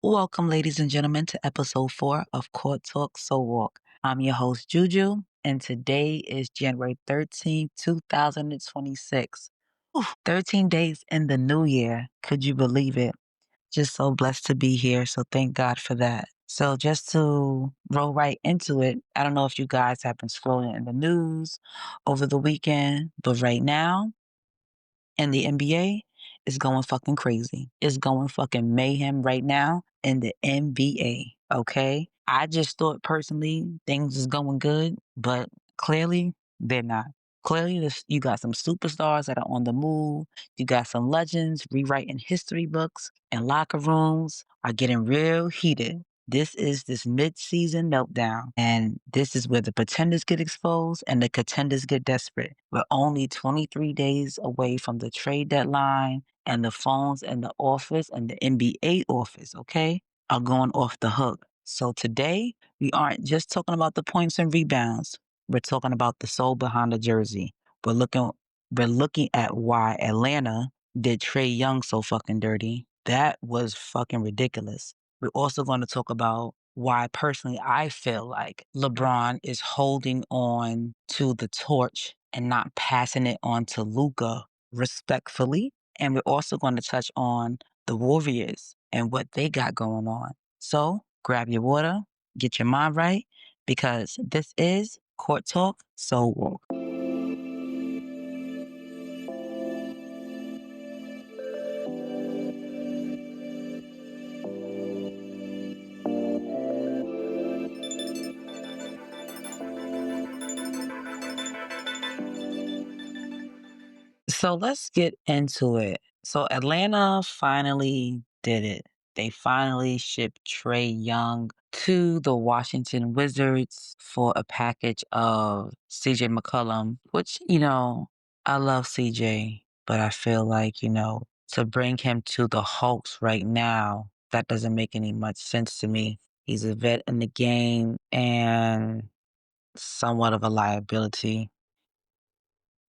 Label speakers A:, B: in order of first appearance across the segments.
A: Welcome, ladies and gentlemen, to episode 4 of Court Talk So Walk. I'm your host, JuJu, and today is January 13th, 2026. 13 days in the new year. Could you believe it? Just so blessed to be here, so thank God for that. So just to roll right into it, I don't know if you guys have been scrolling in the news over the weekend, but right now, and the NBA is going fucking crazy. It's going fucking mayhem right now in the NBA. Okay. I just thought personally things is going good, but clearly they're not. Clearly, you got some superstars that are on the move. You got some legends rewriting history books, and locker rooms are getting real heated. This is this mid-season meltdown, and this is where the pretenders get exposed and the contenders get desperate. We're only 23 days away from the trade deadline, and the phones in the office and the NBA office, okay, are going off the hook. So today, we aren't just talking about the points and rebounds. We're talking about the soul behind the jersey. We're looking we're looking at why Atlanta did Trae Young so fucking dirty. That was fucking ridiculous. We're also going to talk about why personally I feel like LeBron is holding on to the torch and not passing it on to Luka respectfully. And we're also going to touch on the Warriors and what they got going on. So grab your water, get your mind right, because this is Court Talk So Walk. So let's get into it. So Atlanta finally did it. They finally shipped Trae Young to the Washington Wizards for a package of CJ McCollum, which, I love CJ, but I feel like, to bring him to the Hawks right now, that doesn't make any much sense to me. He's a vet in the game and somewhat of a liability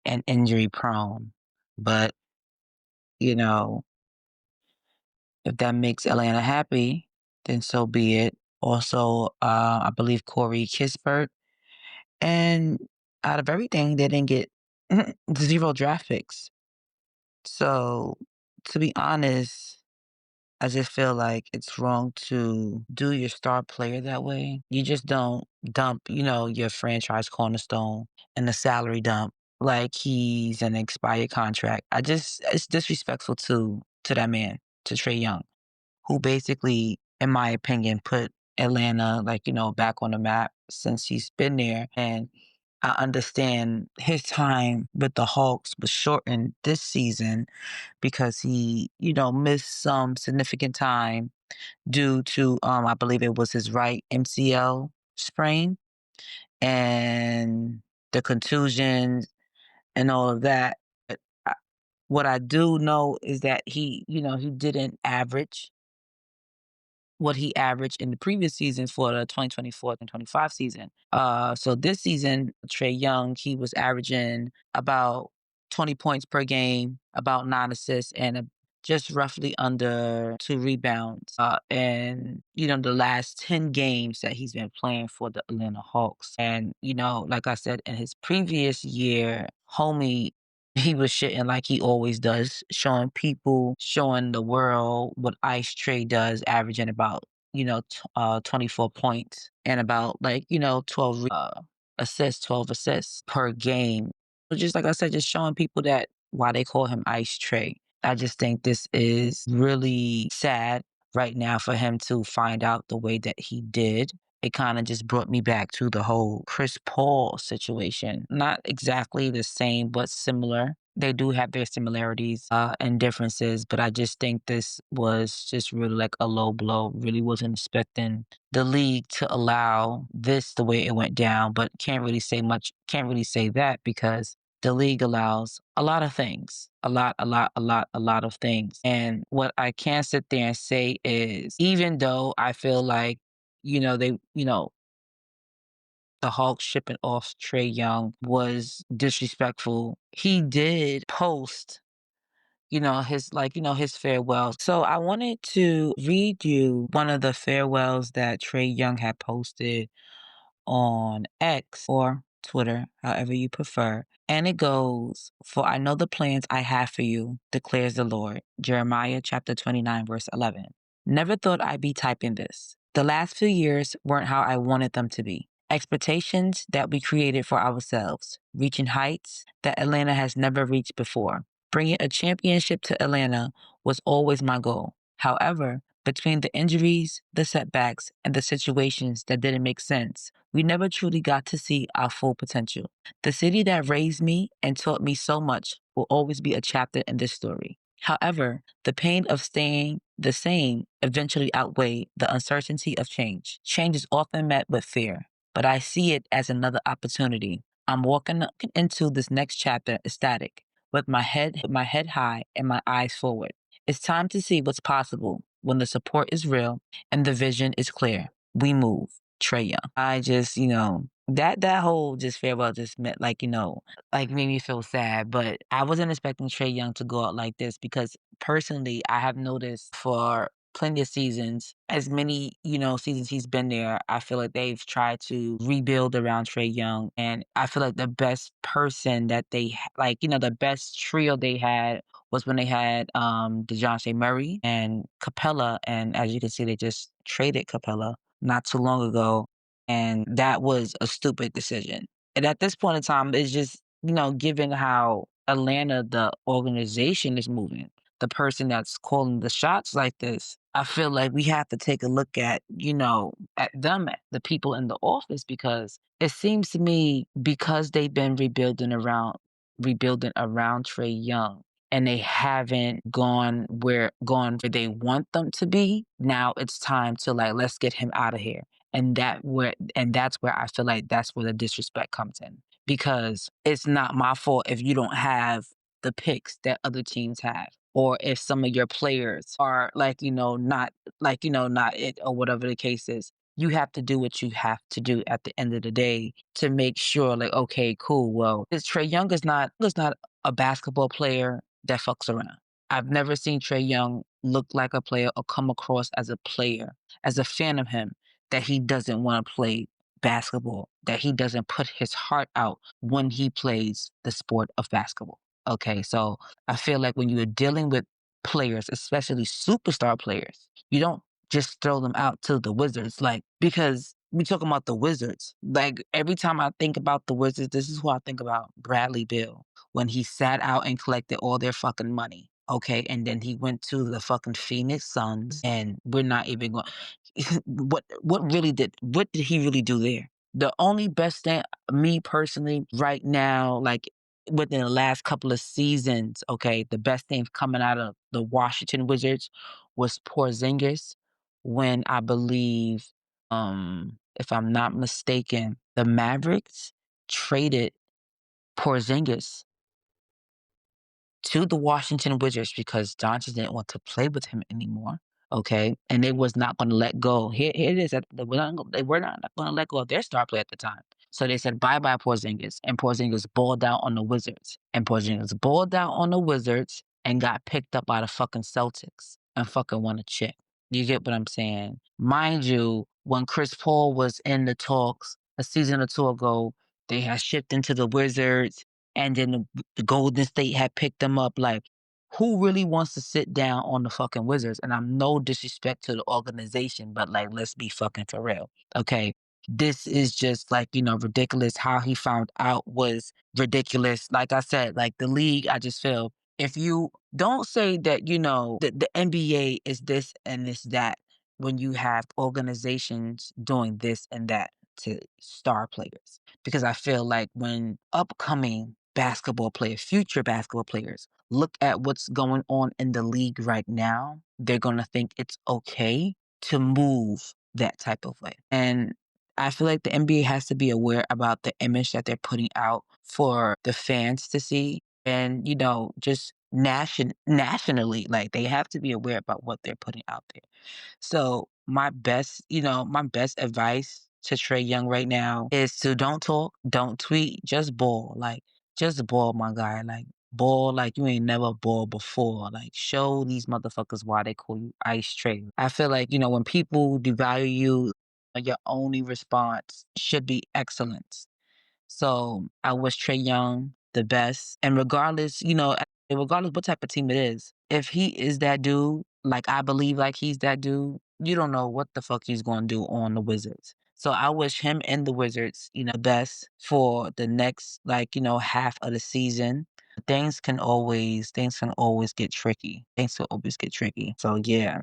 A: and injury prone. But, you know, if that makes Atlanta happy, then so be it. Also, I believe Corey Kispert. And out of everything, they didn't get 0 draft picks. So, to be honest, I just feel like it's wrong to do your star player that way. You just don't dump, your franchise cornerstone in the salary dump like he's an expired contract. It's disrespectful to that man, to Trae Young, who basically, in my opinion, put Atlanta, back on the map since he's been there. And I understand his time with the Hawks was shortened this season because he, missed some significant time due to, I believe it was his right MCL sprain and the contusions and all of that. But what I do know is that he didn't average what he averaged in the previous seasons for the 2024 and 25 season. So this season, Trae Young, he was averaging about 20 points per game, about 9 assists, and just roughly under 2 rebounds. And, the last 10 games that he's been playing for the Atlanta Hawks. And, like I said, in his previous year, homie, he was shitting like he always does, showing the world what Ice-Trae does, averaging about, 24 points and about 12 assists, 12 assists per game. So just like I said, just showing people that why they call him Ice-Trae. I just think this is really sad right now for him to find out the way that he did. It kind of just brought me back to the whole Chris Paul situation. Not exactly the same, but similar. They do have their similarities and differences, but I just think this was just really like a low blow. Really wasn't expecting the league to allow this the way it went down, but can't really say much. Can't really say that because the league allows a lot of things, a lot of things. And what I can sit there and say is, even though I feel like, the Hawks shipping off Trae Young was disrespectful, he did post his farewell. So I wanted to read you one of the farewells that Trey Young had posted on X or Twitter, however you prefer. And it goes, "For I know the plans I have for you, declares the Lord." Jeremiah chapter 29, verse 11. Never thought I'd be typing this. The last few years weren't how I wanted them to be. Expectations that we created for ourselves, reaching heights that Atlanta has never reached before. Bringing a championship to Atlanta was always my goal. However, between the injuries, the setbacks, and the situations that didn't make sense, we never truly got to see our full potential. The city that raised me and taught me so much will always be a chapter in this story. However, the pain of staying the same eventually outweighed the uncertainty of change. Change is often met with fear, but I see it as another opportunity. I'm walking into this next chapter ecstatic, with my head high and my eyes forward. It's time to see what's possible when the support is real and the vision is clear. We move. Trey Young. I just, that whole just farewell just meant like made me feel sad. But I wasn't expecting Trey Young to go out like this because personally, I have noticed for plenty of seasons, as many, seasons he's been there, I feel like they've tried to rebuild around Trey Young. And I feel like the best person that the best trio they had was when they had DeJounte Murray and Capella. And as you can see, they just traded Capella not too long ago. And that was a stupid decision. And at this point in time, it's just, given how Atlanta, the organization is moving, the person that's calling the shots like this, I feel like we have to take a look at, at them, at the people in the office, because it seems to me because they've been rebuilding around Trey Young and they haven't gone where they want them to be. Now it's time to let's get him out of here. And that's where I feel like that's where the disrespect comes in. Because it's not my fault if you don't have the picks that other teams have. Or if some of your players are not it or whatever the case is. You have to do what you have to do at the end of the day to make sure, okay, cool. Well, this Trey Young is not a basketball player that fucks around. I've never seen Trey Young look like a player or come across as a player, as a fan of him, that he doesn't want to play basketball, that he doesn't put his heart out when he plays the sport of basketball. Okay, so I feel like when you're dealing with players, especially superstar players, you don't just throw them out to the Wizards, because we talking about the Wizards. Like every time I think about the Wizards, this is who I think about: Bradley Beal, when he sat out and collected all their fucking money. Okay, and then he went to the fucking Phoenix Suns, and we're not even going. What did he really do there? The only best thing, me personally, right now, within the last couple of seasons, okay, the best thing coming out of the Washington Wizards was Porzingis, when I believe, if I'm not mistaken, the Mavericks traded Porzingis to the Washington Wizards because Doncic didn't want to play with him anymore. Okay, and they was not going to let go. Here it is. They were not going to let go of their star player at the time. So they said bye bye Porzingis, and Porzingis balled out on the Wizards, and Porzingis balled out on the Wizards and got picked up by the fucking Celtics and fucking won a chip. You get what I'm saying? Mind you, when Chris Paul was in the talks a season or two ago, they had shipped into the Wizards, and then the Golden State had picked them up. Like, who really wants to sit down on the fucking Wizards? And I'm no disrespect to the organization, but let's be fucking for real. Okay. This is just ridiculous. How he found out was ridiculous. Like I said, the league, I just feel if you don't say that, the NBA is this and this, that, when you have organizations doing this and that to star players. Because I feel like when upcoming future basketball players, look at what's going on in the league right now, they're going to think it's okay to move that type of way. And I feel like the NBA has to be aware about the image that they're putting out for the fans to see. And, just nationally, they have to be aware about what they're putting out there. So my best advice to Trey Young right now is to don't talk, don't tweet, just ball. Just ball, my guy. Ball like you ain't never balled before. Like, show these motherfuckers why they call you Ice-Trae. I feel like, when people devalue you, your only response should be excellence. So I wish Trey Young the best. And regardless what type of team it is, if he is that dude, like I believe like he's that dude, you don't know what the fuck he's gonna do on the Wizards. So I wish him and the Wizards, the best for the next half of the season. Things can always get tricky. Things can always get tricky. So yeah.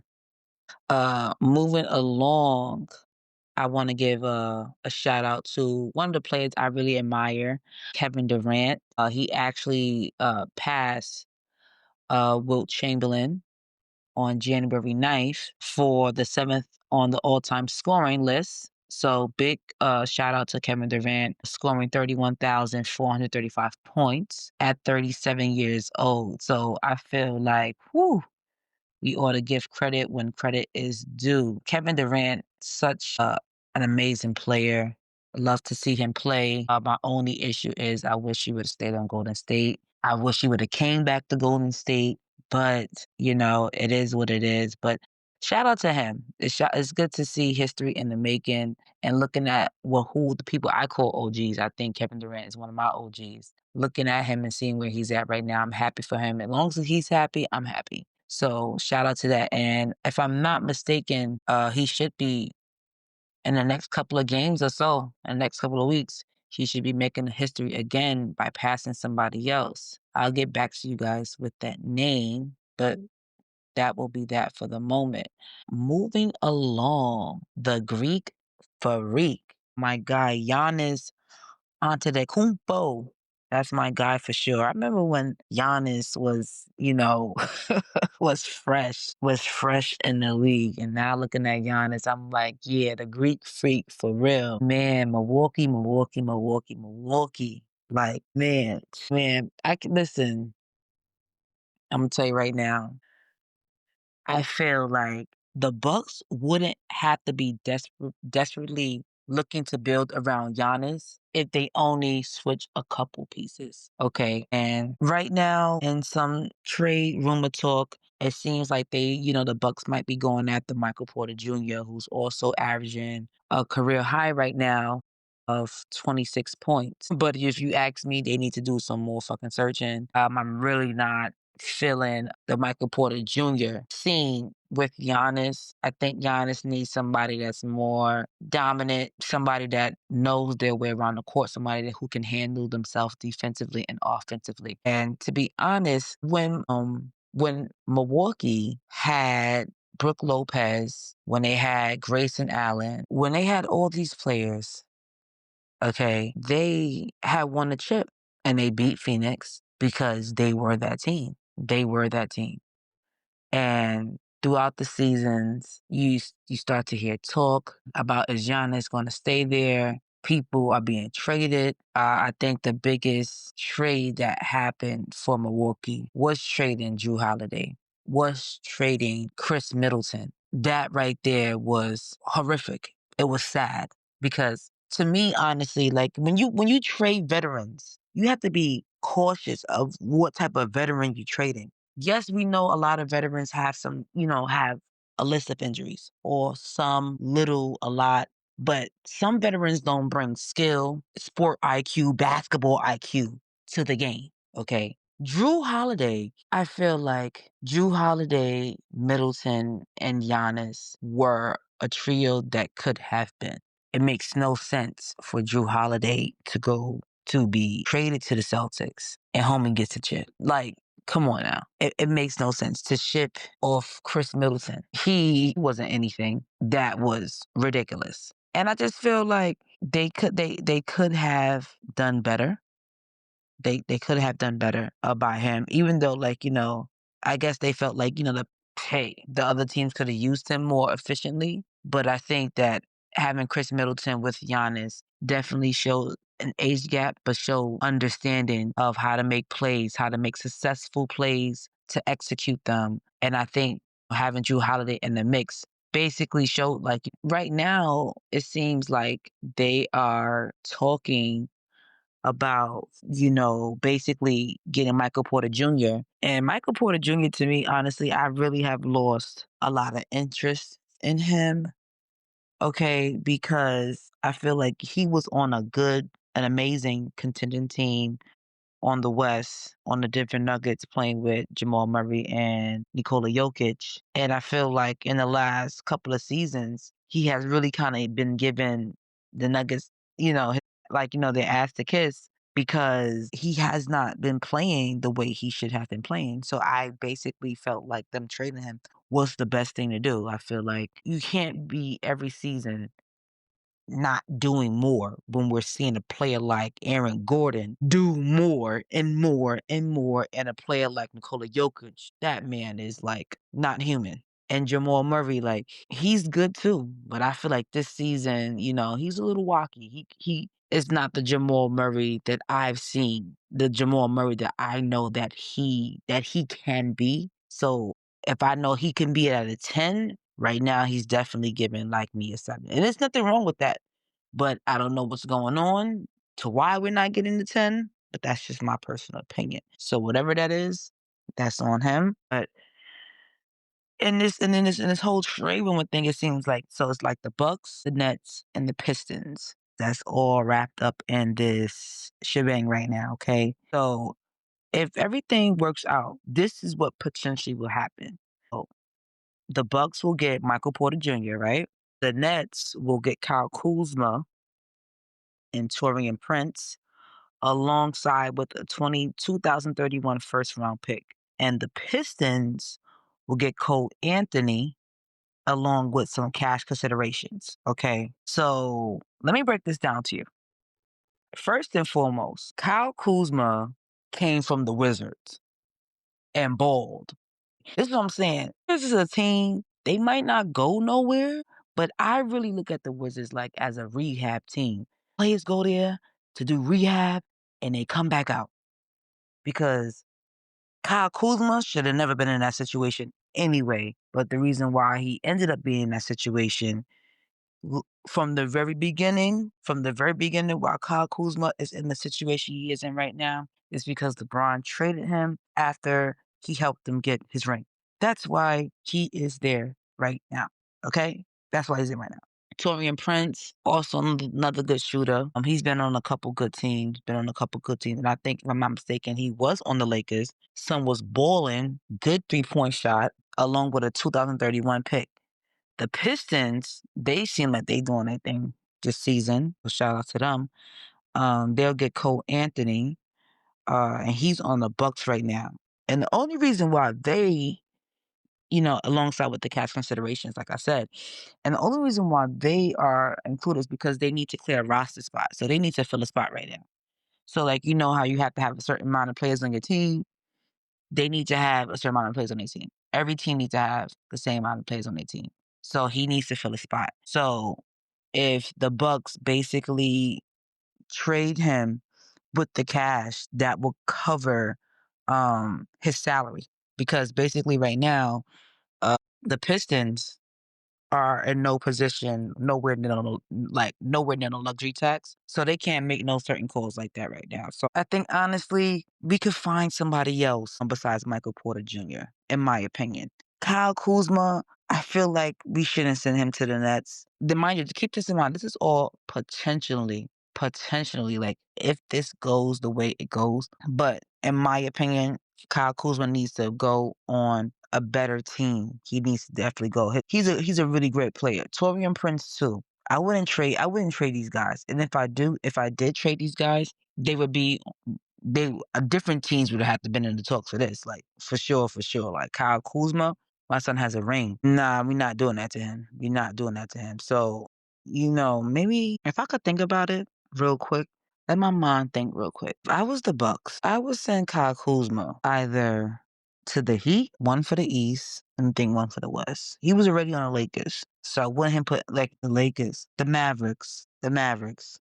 A: Moving along, I want to give a shout out to one of the players I really admire, Kevin Durant. He actually passed Wilt Chamberlain on January 9th for the seventh on the all-time scoring list. So big shout out to Kevin Durant scoring 31,435 points at 37 years old. So I feel like, whew, we ought to give credit when credit is due. Kevin Durant, such an amazing player. I love to see him play. My only issue is I wish he would have stayed on Golden State. I wish he would have came back to Golden State, but it is what it is. But shout out to him. It's good to see history in the making and looking at who the people I call OGs. I think Kevin Durant is one of my OGs. Looking at him and seeing where he's at right now, I'm happy for him. As long as he's happy, I'm happy. So shout out to that. And if I'm not mistaken, he should be in the next couple of games or so, in the next couple of weeks, he should be making history again by passing somebody else. I'll get back to you guys with that name, but that will be that for the moment. Moving along, the Greek freak, my guy Giannis Antetokounmpo. That's my guy for sure. I remember when Giannis was, was fresh in the league. And now looking at Giannis, I'm like, yeah, the Greek freak for real. Man, Milwaukee, Milwaukee, Milwaukee, Milwaukee. Like, man, I can listen. I'm gonna tell you right now. I feel like the Bucks wouldn't have to be desperately looking to build around Giannis if they only switch a couple pieces. Okay. And right now, in some trade rumor talk, it seems like the Bucks might be going after Michael Porter Jr., who's also averaging a career high right now of 26 points. But if you ask me, they need to do some more fucking searching. I'm really not feeling the Michael Porter Jr. scene with Giannis. I think Giannis needs somebody that's more dominant, somebody that knows their way around the court, somebody who can handle themselves defensively and offensively. And to be honest, when Milwaukee had Brooke Lopez, when they had Grayson Allen, when they had all these players, okay, they had won the chip and they beat Phoenix because they were that team. They were that team. And throughout the seasons, you start to hear talk about is Giannis going to stay there? People are being traded. I think the biggest trade that happened for Milwaukee was trading Drew Holiday, was trading Chris Middleton. That right there was horrific. It was sad because to me, honestly, like when you trade veterans, you have to be cautious of what type of veteran you're trading. Yes, we know a lot of veterans have have a list of injuries or some little, a lot, but some veterans don't bring skill, sport IQ, basketball IQ to the game. Okay. Drew Holiday, I feel like Drew Holiday, Middleton, and Giannis were a trio that could have been. It makes no sense for Drew Holiday to go to be traded to the Celtics and Holman gets a chip. Like, come on now. It makes no sense to ship off Chris Middleton. He wasn't anything. That was ridiculous. And I just feel like they could have done better. They could have done better by him, even though I guess they felt like the other teams could have used him more efficiently. But I think that having Chris Middleton with Giannis definitely showed an age gap, but showed understanding of how to make plays, how to make successful plays to execute them. And I think having Drew Holiday in the mix basically showed right now it seems like they are talking about, basically getting Michael Porter Jr. And Michael Porter Jr., to me, honestly, I really have lost a lot of interest in him. Okay, because I feel like he was on an amazing contending team on the West, on the Denver Nuggets, playing with Jamal Murray and Nikola Jokic. And I feel like in the last couple of seasons, he has really kind of been given the Nuggets, their ass to kiss because he has not been playing the way he should have been playing. So I basically felt like them trading him was the best thing to do. I feel like you can't be every season not doing more when we're seeing a player like Aaron Gordon do more and more and more, and a player like Nikola Jokic, that man is like not human. And Jamal Murray, like he's good too, but I feel like this season, he's a little wacky. He is not the Jamal Murray that I've seen, the Jamal Murray that I know that he can be. So if I know he can be at a 10, right now he's definitely giving like me a 7. And there's nothing wrong with that. But I don't know what's going on to why we're not getting the 10, but that's just my personal opinion. So whatever that is, that's on him. But in this whole trade rumor thing, it seems like so it's like the Bucks, the Nets, and the Pistons. That's all wrapped up in this shebang right now. Okay. So if everything works out, this is what potentially will happen. So the Bucks will get Michael Porter Jr., right? The Nets will get Kyle Kuzma and Torian Prince alongside with a 2031 first round pick. And the Pistons will get Cole Anthony along with some cash considerations. Okay. So let me break this down to you. First and foremost, Kyle Kuzma came from the Wizards and balled. This is what I'm saying. This is a team, they might not go nowhere, but I really look at the Wizards like as a rehab team. Players go there to do rehab and they come back out because Kyle Kuzma should have never been in that situation anyway. But the reason why he ended up being in that situation from the very beginning, while Kyle Kuzma is in the situation he is in right now, is because LeBron traded him after he helped them get his ring. That's why he is there right now. Okay? That's why he's in right now. Torian Prince, also another good shooter. He's been on a couple good teams, and I think, if I'm not mistaken, he was on the Lakers. Son was balling, good 3-point shot, along with a 2031 pick. The Pistons, they seem like they doing their thing this season. So shout out to them. They'll get Cole Anthony, and he's on the Bucks right now. And the only reason why they, alongside with the cash considerations, like I said, and the only reason why they are included is because they need to clear a roster spot. So they need to fill a spot right now. So like how you have to have a certain amount of players on your team, they need to have a certain amount of players on their team. Every team needs to have the same amount of players on their team. So he needs to fill a spot. So if the Bucks basically trade him with the cash, that will cover his salary. Because basically right now, the Pistons are in no position, nowhere near the luxury tax. So they can't make no certain calls like that right now. So I think honestly, we could find somebody else besides Michael Porter Jr., in my opinion. Kyle Kuzma, I feel like we shouldn't send him to the Nets. Then mind you, keep this in mind, this is all potentially, like if this goes the way it goes. But in my opinion, Kyle Kuzma needs to go on a better team. He needs to definitely go. He's a really great player. Torian Prince too. I wouldn't trade these guys. And if I did trade these guys, they would be different teams would have to been in the talks for this. Like for sure. Like Kyle Kuzma, my son has a ring. Nah, we're not doing that to him. We're not doing that to him. So, maybe if I could think about it real quick, let my mind think real quick. If I was the Bucks, I would send Kyle Kuzma either to the Heat, one for the East, and I think one for the West. He was already on the Lakers. So I wouldn't him put like the Lakers, the Mavericks.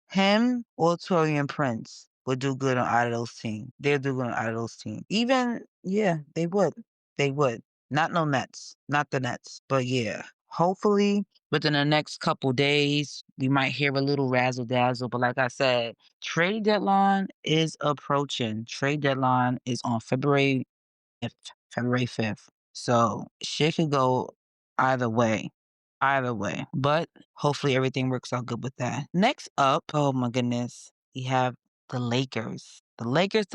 A: Him or Torian Prince would do good on either of those teams. They'll do good on either of those teams. Even, yeah, they would. They would. Not no Nets. Not the Nets. But yeah. Hopefully within the next couple days, we might hear a little razzle dazzle. But like I said, trade deadline is approaching. Trade deadline is on February 5th. So shit could go either way. Either way. But hopefully everything works out good with that. Next up, oh my goodness, we have the Lakers. The Lakers.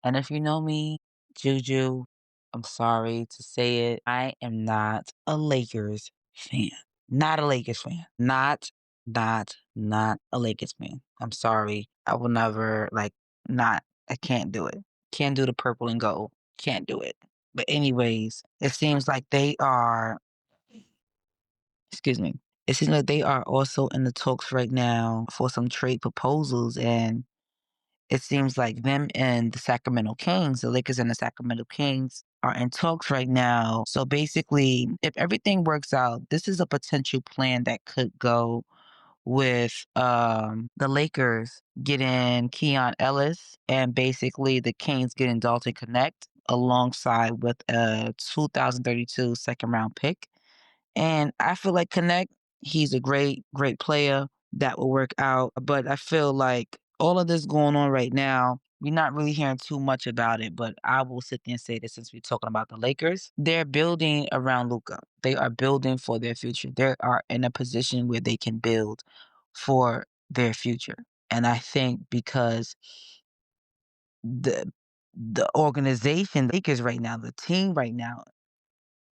A: And if you know me, Juju, I'm sorry to say it. I am not a Lakers fan. Not a Lakers fan. Not a Lakers fan. I'm sorry. I will never I can't do it. Can't do the purple and gold. Can't do it. But anyways, it seems like they are excuse me. It seems like they are also in the talks right now for some trade proposals, and it seems like them and the Sacramento Kings, the Lakers and the Sacramento Kings are in talks right now. So basically, if everything works out, this is a potential plan that could go with the Lakers getting Keon Ellis and basically the Kings getting Dalton Connect alongside with a 2032 second round pick. And I feel like Connect, he's a great player that will work out. But I feel like all of this going on right now, we're not really hearing too much about it. But I will sit there and say this since we're talking about the Lakers. They're building around Luca. They are building for their future. They are in a position where they can build for their future. And I think because the the organization, the Lakers right now, the team right now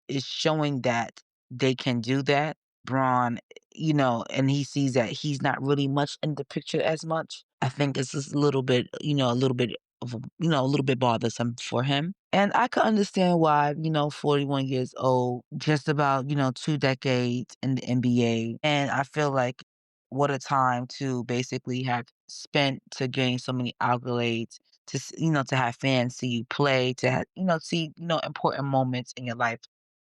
A: is showing that they can do that. Braun, and he sees that he's not really much in the picture as much. I think it's just a little bit, a little bit bothersome for him. And I could understand why, 41 years old, just about, 2 decades in the NBA. And I feel like what a time to basically have spent to gain so many accolades, to have fans see you play, to have, see, important moments in your life.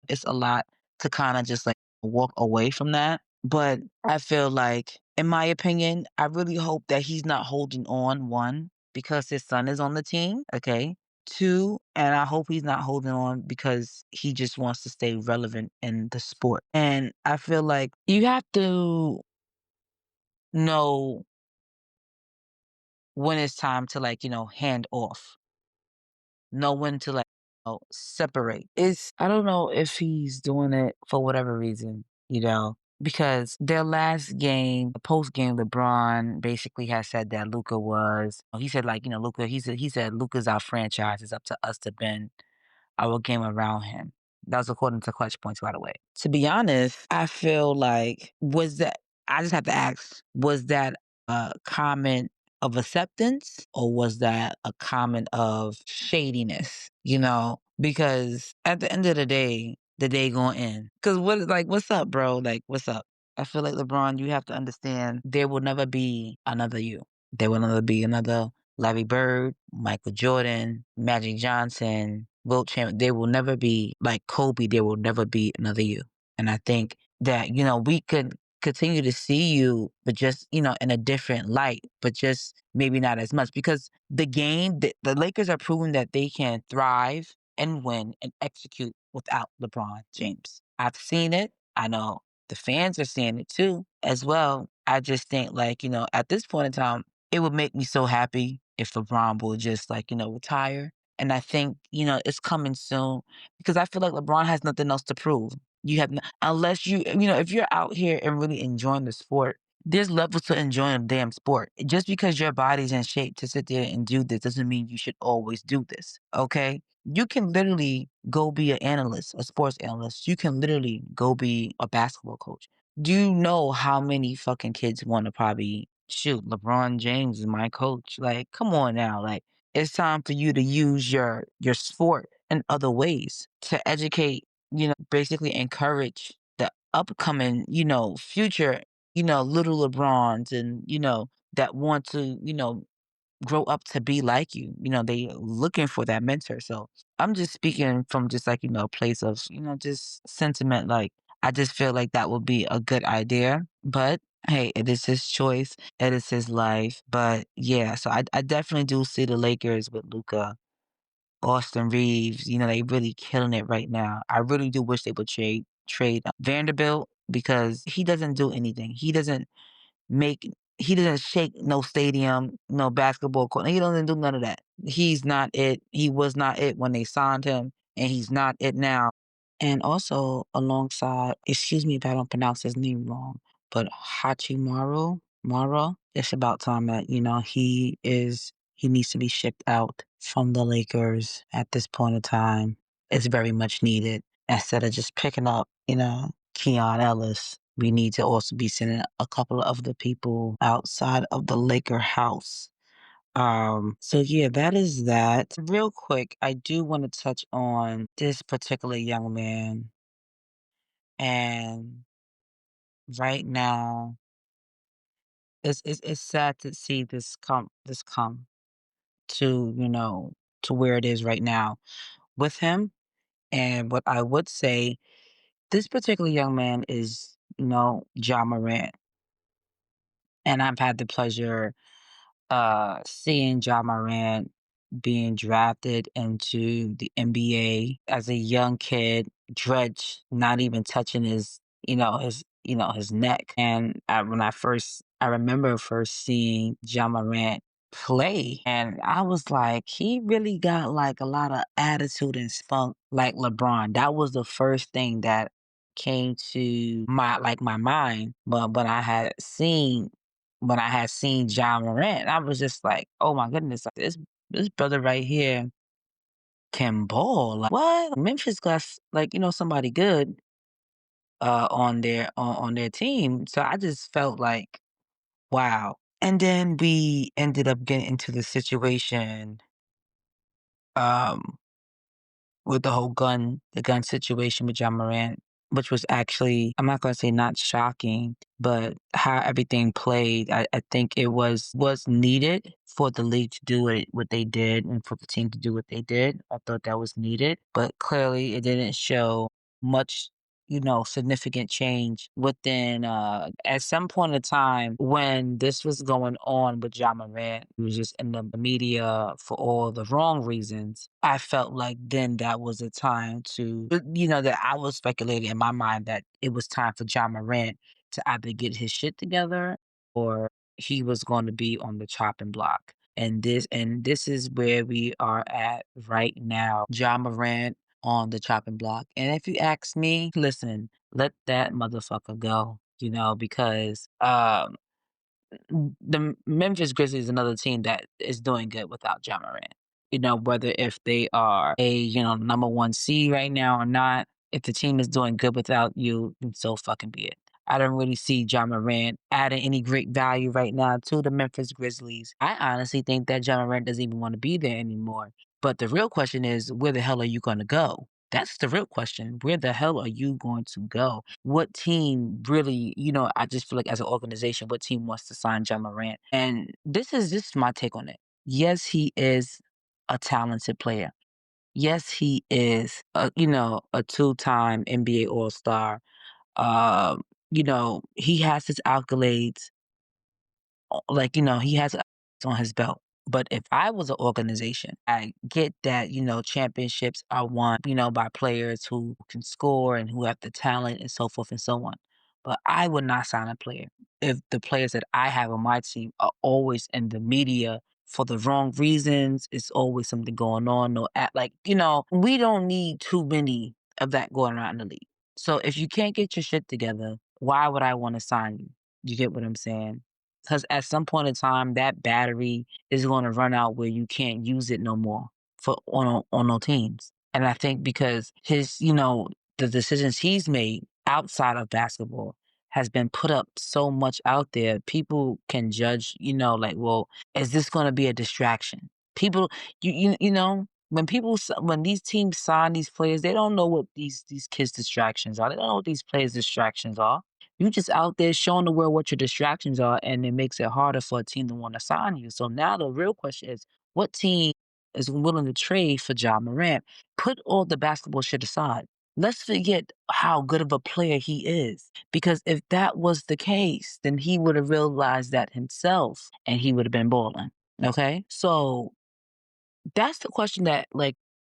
A: It's a lot to kinda just, like, walk away from that, but I feel like, in my opinion, I really hope that he's not holding on, 1, because his son is on the team, okay? 2, and I hope he's not holding on because he just wants to stay relevant in the sport, and I feel like you have to know when it's time to, hand off. Know when to separate. I don't know if he's doing it for whatever reason, because their last game, the post game, LeBron basically has said that Luca was. He said Luca. He said Luca's our franchise. It's up to us to bend our game around him. That was according to Clutch Points, by the way. To be honest, I feel like I just have to ask, was that a comment of acceptance or was that a comment of shadiness? Because at the end of the day going in. Because what's up, bro? Like, what's up? I feel like LeBron, you have to understand there will never be another you. There will never be another Larry Bird, Michael Jordan, Magic Johnson, Wilt Chamberlain. There will never be like Kobe. There will never be another you. And I think that we could continue to see you, but just in a different light, but just maybe not as much because the Lakers are proving that they can thrive and win and execute without LeBron James. I've seen it. I know the fans are seeing it too as well. I just think at this point in time, it would make me so happy if LeBron will just retire. And I think, it's coming soon because I feel like LeBron has nothing else to prove. You have, unless if you're out here and really enjoying the sport, there's levels to enjoying a damn sport. Just because your body's in shape to sit there and do this doesn't mean you should always do this. Okay. You can literally go be an analyst, a sports analyst. You can literally go be a basketball coach. Do you know how many fucking kids want to probably shoot? LeBron James is my coach. Like, come on now. Like, it's time for you to use your sport in other ways to educate, basically encourage the upcoming, future, little LeBrons and, that want to, grow up to be like you. They looking for that mentor. So I'm just speaking from just a place of, just sentiment. Like I just feel like that would be a good idea. But hey, it is his choice. It is his life. But yeah, so I definitely do see the Lakers with Luca, Austin Reeves, they really killing it right now. I really do wish they would trade trade Vanderbilt because he doesn't do anything. Make he doesn't shake no stadium, no basketball court. He doesn't do none of that. He's not it. He was not it when they signed him, and he's not it now. And also alongside, excuse me if I don't pronounce his name wrong, but Hachimaru Mara, it's about time that, he needs to be shipped out from the Lakers at this point in time. It's very much needed. Instead of just picking up, Keon Ellis, we need to also be sending a couple of the people outside of the Laker house. So yeah, that is that. Real quick, I do want to touch on this particular young man. And right now, it's sad to see this come to, to where it is right now with him. And what I would say, this particular young man is, Ja Morant. And I've had the pleasure seeing Ja Morant being drafted into the NBA as a young kid, Dredge not even touching his neck. And I remember first seeing Ja Morant play, and I was like, he really got like a lot of attitude and spunk like LeBron. That was the first thing that came to my mind. But when I had seen John Morant, I was just like, "Oh my goodness, like, this brother right here can ball." Like, what? Memphis got like, somebody good on their team. So I just felt like, wow. And then we ended up getting into the situation um with the gun situation with John Morant, which was actually, I'm not gonna say not shocking, but how everything played, I think it was needed for the league to do what they did and for the team to do what they did. I thought that was needed, but clearly it didn't show much, significant change within at some point in time when this was going on with John Morant, he was just in the media for all the wrong reasons. I felt like then that was a time that I was speculating in my mind that it was time for John Morant to either get his shit together or he was going to be on the chopping block. And this is where we are at right now. John Morant on the chopping block. And if you ask me, listen, let that motherfucker go, because the Memphis Grizzlies is another team that is doing good without Ja Morant. Whether if they are a, number one seed right now or not, if the team is doing good without you, then so fucking be it. I don't really see Ja Morant adding any great value right now to the Memphis Grizzlies. I honestly think that Ja Morant doesn't even want to be there anymore. But the real question is, where the hell are you going to go? That's the real question. Where the hell are you going to go? What team really, I just feel like as an organization, what team wants to sign John Morant? And this is my take on it. Yes, he is a talented player. Yes, he is a two-time NBA All-Star. He has his accolades, he has on his belt. But if I was an organization, I get that, championships are won, by players who can score and who have the talent and so forth and so on. But I would not sign a player if the players that I have on my team are always in the media for the wrong reasons. It's always something going on. No, we don't need too many of that going around in the league. So if you can't get your shit together, why would I want to sign you? You get what I'm saying? Because at some point in time, that battery is going to run out where you can't use it no more on no teams. And I think because the decisions he's made outside of basketball has been put up so much out there, people can judge, like, well, is this going to be a distraction? People, when these teams sign these players, they don't know what these kids' distractions are. They don't know what these players' distractions are. You just out there showing the world what your distractions are, and it makes it harder for a team to want to sign you. So now the real question is, what team is willing to trade for Ja Morant? Put all the basketball shit aside. Let's forget how good of a player he is. Because if that was the case, then he would have realized that himself and he would have been balling. Okay? So that's the question that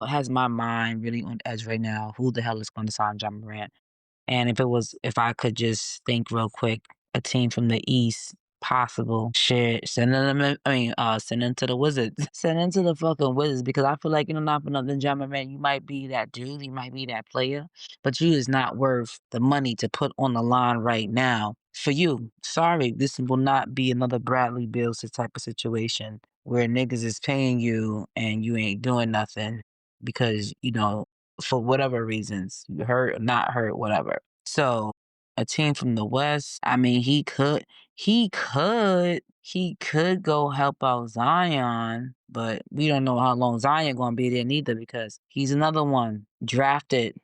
A: has my mind really on edge right now. Who the hell is going to sign Ja Morant? And if I could just think real quick, a team from the East, possible, shit, send them to the Wizards. Send them to the fucking Wizards because I feel like, not for nothing, Ja Morant, you might be that dude, you might be that player, but you is not worth the money to put on the line right now for you. Sorry, this will not be another Bradley Bills type of situation where niggas is paying you and you ain't doing nothing because, for whatever reasons, hurt, not hurt, whatever. So a team from the West, I mean, he could go help out Zion, but we don't know how long Zion gonna be there neither because he's another one drafted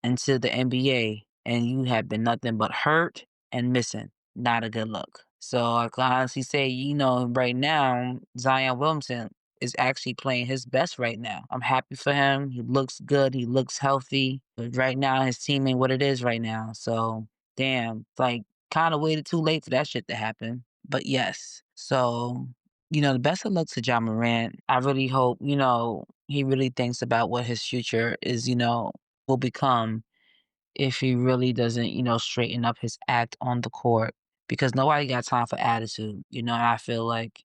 A: into the NBA and you have been nothing but hurt and missing. Not a good look. So I can honestly say, right now, Zion Williamson is actually playing his best right now. I'm happy for him. He looks good. He looks healthy. But right now, his team ain't what it is right now. So, damn, like, kind of waited too late for that shit to happen. But yes. So, the best of luck to John Morant. I really hope, he really thinks about what his future is, will become if he really doesn't, straighten up his act on the court because nobody got time for attitude. And I feel like,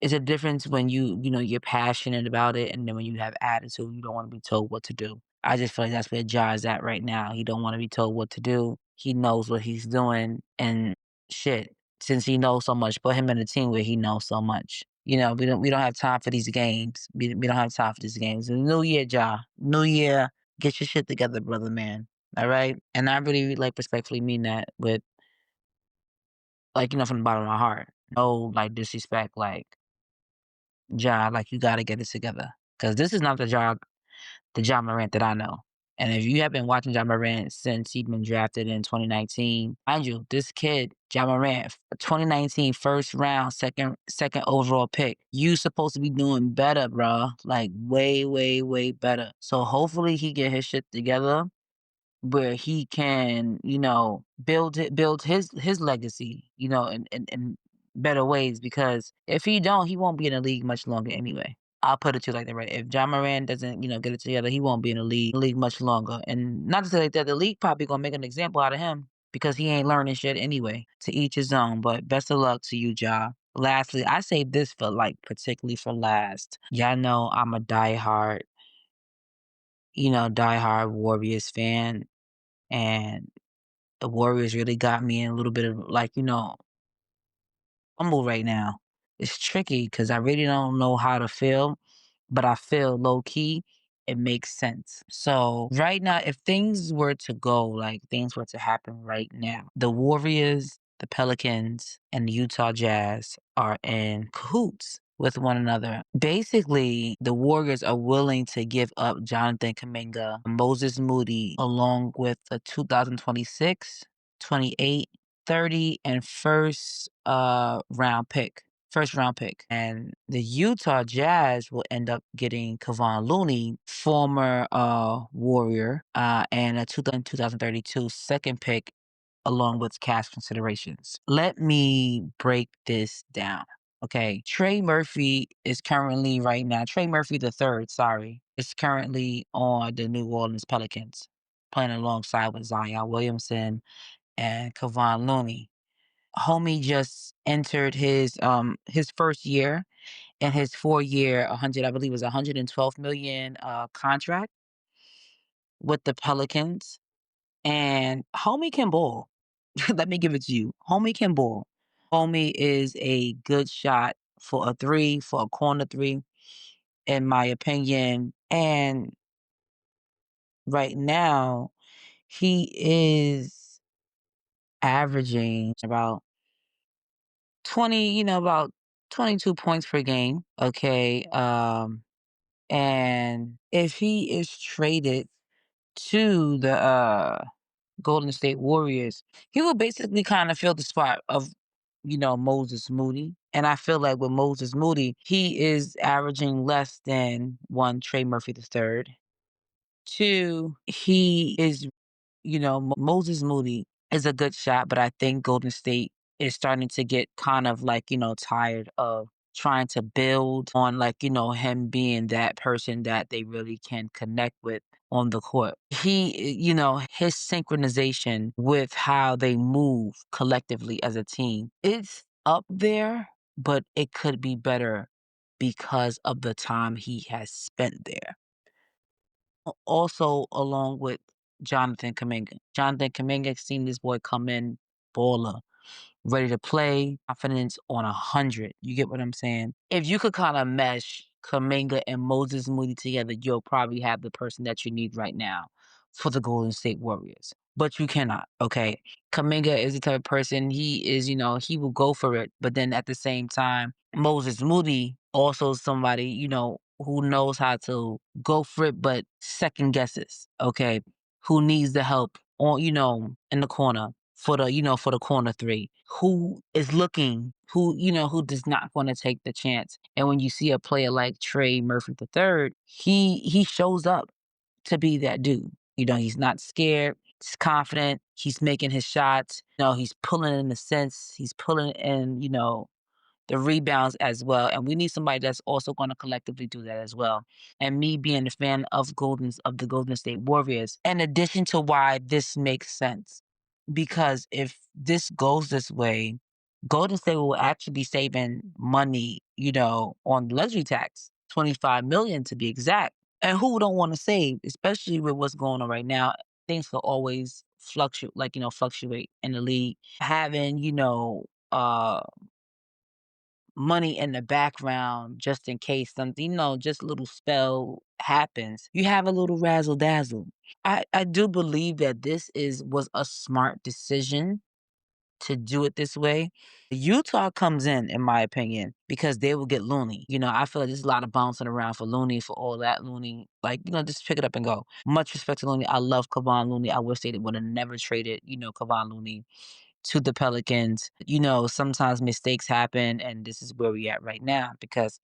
A: it's a difference when you're passionate about it and then when you have attitude, you don't want to be told what to do. I just feel like that's where Ja is at right now. He don't want to be told what to do. He knows what he's doing and shit. Since he knows so much, put him in a team where he knows so much. We don't have time for these games. We don't have time for these games. New year, Ja. New year. Get your shit together, brother man. All right? And I really, like, respectfully mean that with, like, from the bottom of my heart. No, like, disrespect, like, Ja, like, you gotta get it together. Because this is not the Ja Morant that I know. And if you have been watching Ja Morant since he'd been drafted in 2019, mind you, this kid, Ja Morant, 2019 first round, second overall pick. You supposed to be doing better, bro. Like, way, way, way better. So hopefully he get his shit together where he can, build his legacy, in better ways because if he don't, he won't be in the league much longer anyway. I'll put it to you like that, right? If John Moran doesn't, get it together, he won't be in the league much longer. And not to say like that, the league probably gonna make an example out of him because he ain't learning shit anyway. To each his own. But best of luck to you, Ja. Lastly, I saved this for particularly for last. Y'all know I'm a diehard Warriors fan. And the Warriors really got me in a little bit of humble right now. It's tricky because I really don't know how to feel, but I feel low key. It makes sense. So right now, if things were to go like things were to happen right now, the Warriors, the Pelicans, and the Utah Jazz are in cahoots with one another. Basically, the Warriors are willing to give up Jonathan Kuminga, Moses Moody, along with a 2026, 28, 30, and first round pick. And the Utah Jazz will end up getting Kevon Looney, former Warrior, and a 2032 second pick along with cash considerations. Let me break this down. Okay, Trey Murphy is currently right now, Trey Murphy the third, sorry, is currently on the New Orleans Pelicans, playing alongside with Zion Williamson and Kevon Looney. Homie just entered his first year in his 4-year, 100, I believe it was 112 million contract with the Pelicans. And homie can ball. Let me give it to you. Homie can ball. Homie is a good shot for a three, for a corner three, in my opinion. And right now, he is averaging about 22 points per game. Okay. And if he is traded to the Golden State Warriors, he will basically kind of fill the spot of, Moses Moody. And I feel like with Moses Moody, he is averaging less than one Trey Murphy the third. Two, he is, Moses Moody is a good shot, but I think Golden State is starting to get kind of tired of trying to build on, like, him being that person that they really can connect with on the court. His synchronization with how they move collectively as a team, it's up there, but it could be better because of the time he has spent there. Also, along with Jonathan Kuminga. Jonathan Kuminga, seen this boy come in, baller, ready to play, confidence on 100. You get what I'm saying? If you could kind of mesh Kuminga and Moses Moody together, you'll probably have the person that you need right now for the Golden State Warriors. But you cannot, okay? Kuminga is the type of person, he is, he will go for it. But then at the same time, Moses Moody also somebody, who knows how to go for it, but second guesses, okay? Who needs the help on, in the corner for the corner three, who is looking, who does not want to take the chance. And when you see a player like Trey Murphy III, he shows up to be that dude. He's not scared. He's confident. He's making his shots. He's pulling in the sense. He's pulling in, the rebounds as well. And we need somebody that's also going to collectively do that as well. And me being a fan of the Golden State Warriors, in addition to why this makes sense, because if this goes this way, Golden State will actually be saving money, on luxury tax, 25 million to be exact. And who don't want to save, especially with what's going on right now? Things will always fluctuate in the league. Having, uh money in the background just in case something, just a little spell happens. You have a little razzle dazzle. I do believe that was a smart decision to do it this way. Utah comes in my opinion, because they will get Looney. I feel like there's a lot of bouncing around for Looney, for all that Looney. Like, just pick it up and go. Much respect to Looney. I love Kevon Looney. I wish they would have never traded, Kevon Looney to the Pelicans. Sometimes mistakes happen, and this is where we at right now because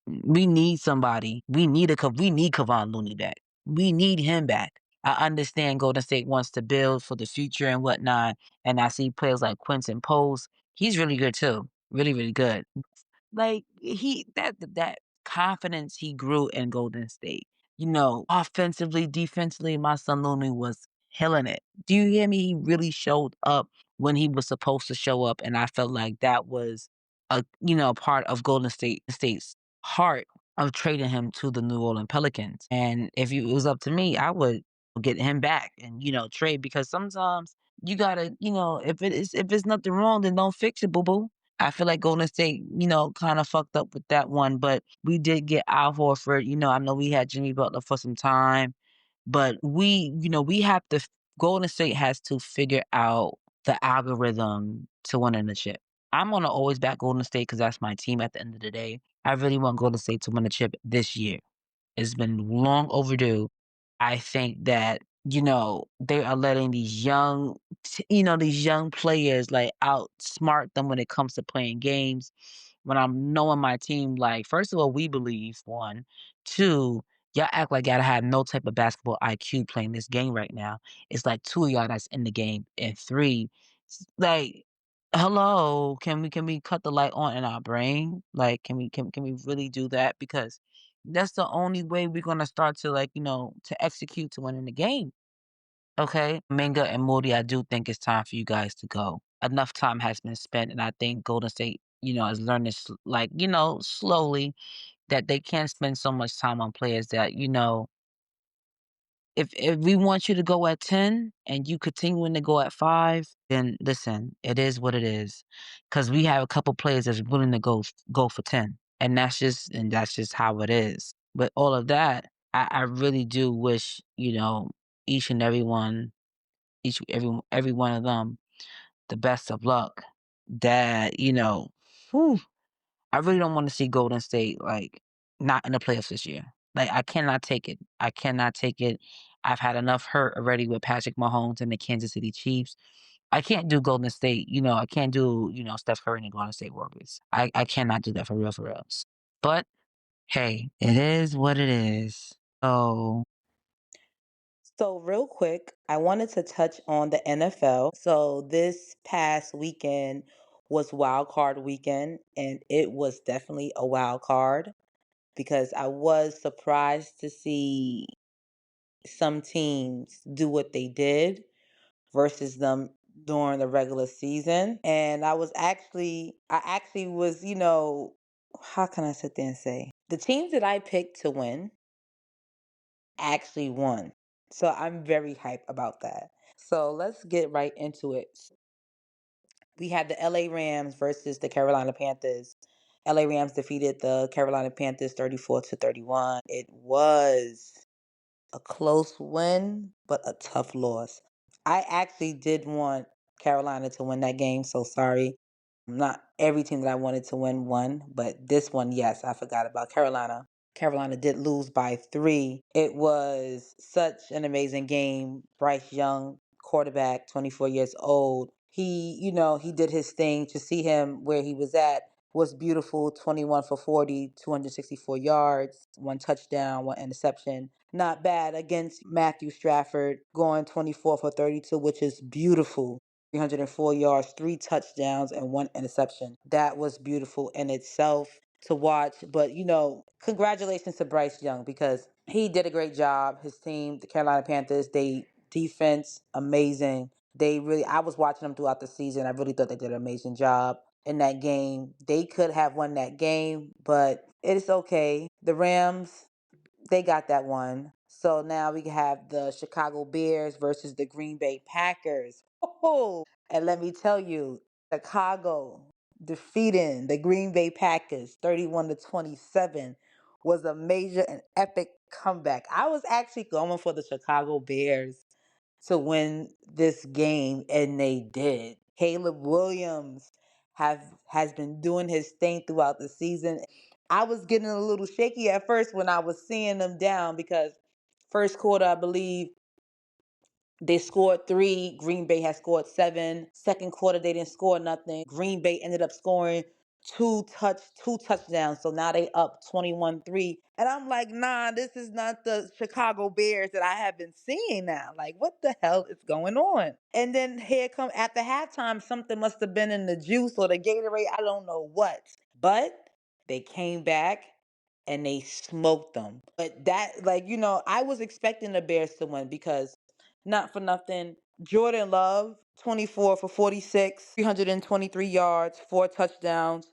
A: we need somebody. We need Kevon Looney back. We need him back. I understand Golden State wants to build for the future and whatnot, and I see players like Quentin Post. He's really good too. Really, really good. Like that confidence he grew in Golden State. Offensively, defensively, my son Looney was killing it. Do you hear me? He really showed up when he was supposed to show up, and I felt like that was a part of State's heart of trading him to the New Orleans Pelicans. And if it was up to me, I would get him back and trade, because sometimes you gotta, if it's nothing wrong, then don't fix it, boo boo. I feel like Golden State, kind of fucked up with that one, but we did get Al Horford. I know we had Jimmy Butler for some time, but we have to, Golden State has to figure out the algorithm to winning the chip. I'm going to always back Golden State because that's my team at the end of the day. I really want Golden State to win the chip this year. It's been long overdue. I think that, they are letting these young players like outsmart them when it comes to playing games. When I'm knowing my team, like, first of all, we believe, one. Two, y'all act like y'all have no type of basketball IQ playing this game right now. It's like two of y'all that's in the game. And three, like, hello, can we cut the light on in our brain? Like, can we really do that? Because that's the only way we're gonna start to, like, to execute to win in the game. Okay? Minga and Moody, I do think it's time for you guys to go. Enough time has been spent, and I think Golden State, is learning slowly that they can't spend so much time on players that, if we want you to go at 10 and you continuing to go at 5, then listen, it is what it is. Because we have a couple players that's willing to go for 10. And that's just how it is. But all of that, I really do wish, each and every one, every one of them, the best of luck. That, whew, I really don't want to see Golden State like not in the playoffs this year. Like, I cannot take it. I cannot take it. I've had enough hurt already with Patrick Mahomes and the Kansas City Chiefs. I can't do Golden State. I can't do, Steph Curry and the Golden State Warriors. I cannot do that for real, for real. But hey, it is what it is. So real quick, I wanted to touch on the NFL. So this past weekend was wild card weekend, and it was definitely a wild card because I was surprised to see some teams do what they did versus them during the regular season. And I actually was, how can I sit there and say the teams that I picked to win actually won. So I'm very hyped about that. So let's get right into it. We had the LA Rams versus the Carolina Panthers. LA Rams defeated the Carolina Panthers 34-31. It was a close win, but a tough loss. I actually did want Carolina to win that game, so sorry. Not every team that I wanted to win won, but this one, yes, I forgot about Carolina. Carolina did lose by 3. It was such an amazing game. Bryce Young, quarterback, 24 years old. He did his thing. To see him where he was at was beautiful. 21 for 40, 264 yards, one touchdown, one interception. Not bad against Matthew Stafford, going 24 for 32, which is beautiful. 304 yards, 3 touchdowns, and one interception. That was beautiful in itself to watch. But, congratulations to Bryce Young because he did a great job. His team, the Carolina Panthers, they defense, amazing. I was watching them throughout the season. I really thought they did an amazing job in that game. They could have won that game, but it's okay. The Rams, they got that one. So now we have the Chicago Bears versus the Green Bay Packers. And let me tell you, Chicago defeating the Green Bay Packers 31-27 was a major and epic comeback. I was actually going for the Chicago Bears to win this game, and they did. Caleb Williams has been doing his thing throughout the season. I was getting a little shaky at first when I was seeing them down because first quarter, I believe they scored 3. Green Bay had scored 7. Second quarter, they didn't score nothing. Green Bay ended up scoring two touchdowns. So now they up 21-3. And I'm like, nah, this is not the Chicago Bears that I have been seeing now. Like, what the hell is going on? And then here come after halftime, something must have been in the juice or the Gatorade. I don't know what. But they came back and they smoked them. But I was expecting the Bears to win because not for nothing. Jordan Love, 24 for 46, 323 yards, 4 touchdowns.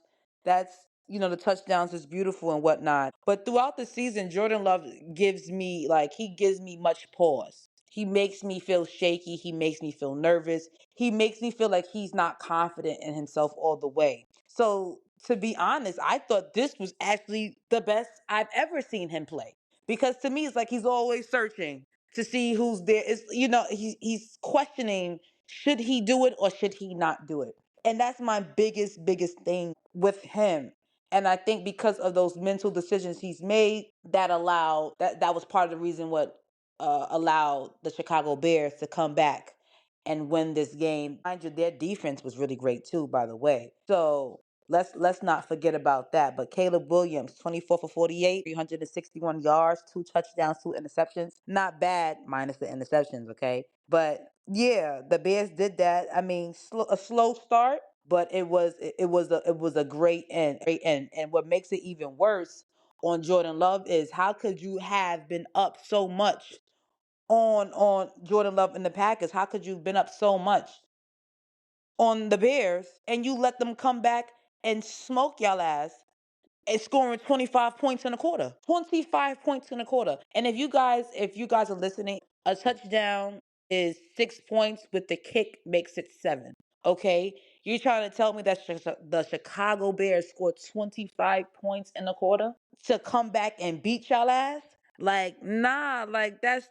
A: That's, the touchdowns is beautiful and whatnot. But throughout the season, Jordan Love he gives me much pause. He makes me feel shaky. He makes me feel nervous. He makes me feel like he's not confident in himself all the way. So, to be honest, I thought this was actually the best I've ever seen him play. Because to me, it's like he's always searching to see who's there. He's questioning, should he do it or should he not do it? And that's my biggest thing with him. And I think because of those mental decisions he's made, that was part of the reason what allowed the Chicago Bears to come back and win this game. Mind you, their defense was really great too, by the way. So let's not forget about that. But Caleb Williams, 24 for 48, 361 yards, 2 touchdowns, 2 interceptions. Not bad, minus the interceptions, okay? But yeah, the Bears did that. I mean, a slow start, but it was a great end. And what makes it even worse on Jordan Love is how could you have been up so much on Jordan Love and the Packers? How could you have been up so much on the Bears and you let them come back and smoke y'all ass and scoring 25 points in a quarter? 25 points in a quarter. And if you guys are listening, a touchdown is 6 points, with the kick makes it 7. Okay? You're trying to tell me that the Chicago Bears scored 25 points in a quarter to come back and beat y'all ass? Like, nah, like that's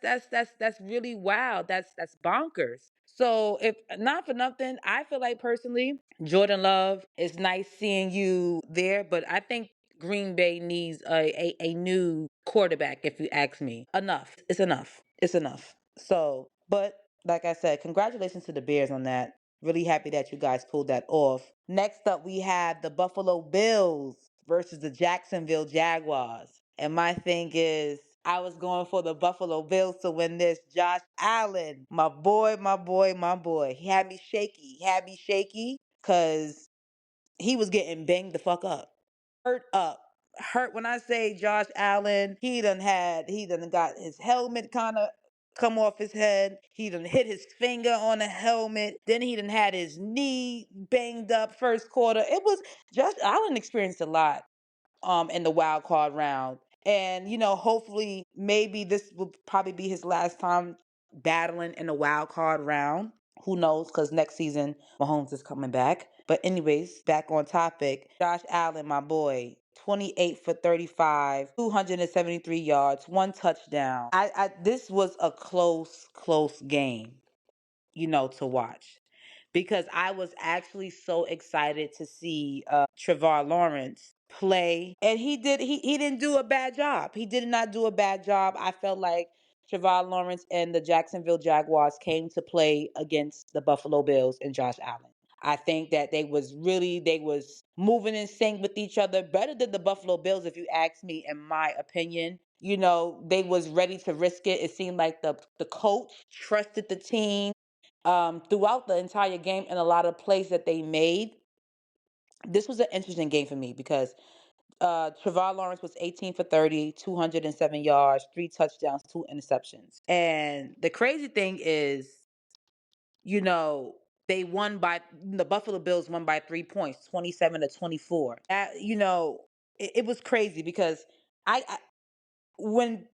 A: really wild. That's bonkers. So if not for nothing, I feel like personally, Jordan Love, it's nice seeing you there, but I think Green Bay needs a new quarterback, if you ask me. Enough. It's enough. It's enough. So, but like I said, congratulations to the Bears on that. Really happy that you guys pulled that off. Next up, we have the Buffalo Bills versus the Jacksonville Jaguars. And my thing is, I was going for the Buffalo Bills to win this. Josh Allen, my boy, my boy, my boy. He had me shaky. He had me shaky because he was getting banged the fuck up. Hurt when I say Josh Allen, he done got his helmet kind of come off his head. He done hit his finger on the helmet. Then he done had his knee banged up first quarter. It was Josh Allen experienced a lot in the wild card round. And hopefully maybe this will probably be his last time battling in the wild card round. Who knows? Because next season Mahomes is coming back. But anyways, back on topic. Josh Allen, my boy, 28 for 35, 273 yards, one touchdown. I This was a close game, to watch because I was actually so excited to see Trevor Lawrence play, and he didn't do a bad job. He did not do a bad job. I felt like Trevor Lawrence and the Jacksonville Jaguars came to play against the Buffalo Bills and Josh Allen. I think that they was moving in sync with each other better than the Buffalo Bills, if you ask me, in my opinion. They was ready to risk it. It seemed like the coach trusted the team throughout the entire game and a lot of plays that they made. This was an interesting game for me because Trevor Lawrence was 18 for 30, 207 yards, three touchdowns, two interceptions. And the crazy thing is, you know, the Buffalo Bills won by 3 points, 27-24. It was crazy because I when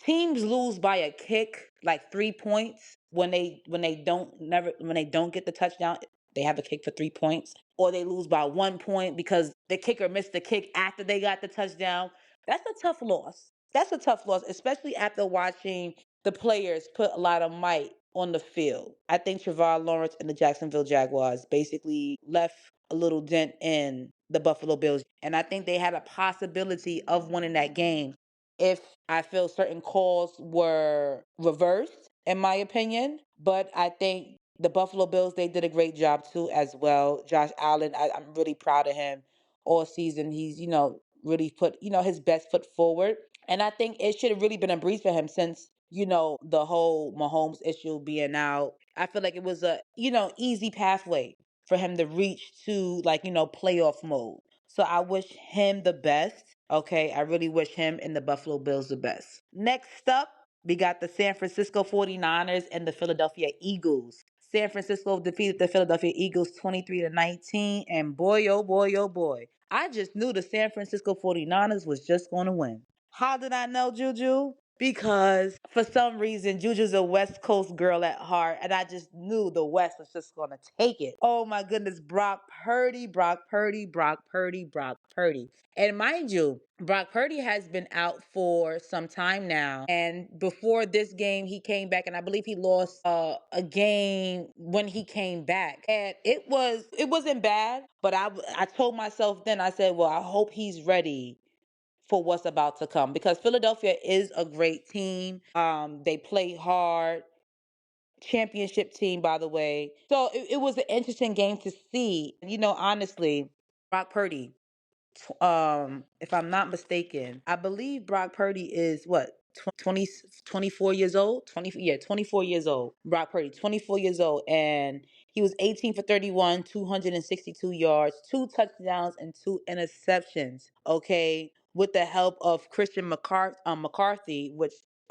A: teams lose by a kick, like 3 points, when they don't get the touchdown, they have a kick for 3 points, or they lose by 1 point because the kicker missed the kick after they got the touchdown. That's a tough loss. That's a tough loss, especially after watching the players put a lot of might on the field. I think Trevor Lawrence and the Jacksonville Jaguars basically left a little dent in the Buffalo Bills, and I think they had a possibility of winning that game if I feel certain calls were reversed, in my opinion. But I think the Buffalo Bills, they did a great job too, as well. Josh Allen, I'm really proud of him all season. He's, really put, his best foot forward. And I think it should have really been a breeze for him since, the whole Mahomes issue being out. I feel like it was a, easy pathway for him to reach to, like, playoff mode. So I wish him the best. Okay, I really wish him and the Buffalo Bills the best. Next up, we got the San Francisco 49ers and the Philadelphia Eagles. San Francisco defeated the Philadelphia Eagles 23-19, and boy, oh boy, oh boy. I just knew the San Francisco 49ers was just going to win. How did I know, Juju? Because for some reason, Juju's a West Coast girl at heart, and I just knew the West was just going to take it. Oh my goodness, Brock Purdy, Brock Purdy, Brock Purdy, Brock Purdy. And mind you, Brock Purdy has been out for some time now. And before this game, he came back, and I believe he lost a game when he came back. And it wasn't bad, but I told myself then, I said, well, I hope he's ready for what's about to come because Philadelphia is a great team. They play hard. Championship team, by the way. So it was an interesting game to see. Honestly, Brock Purdy, if I'm not mistaken, I believe Brock Purdy is what, 20, 24 years old? 24 years old. Brock Purdy, 24 years old. And he was 18 for 31, 262 yards, two touchdowns, and two interceptions. Okay. With the help of Christian McCarthy,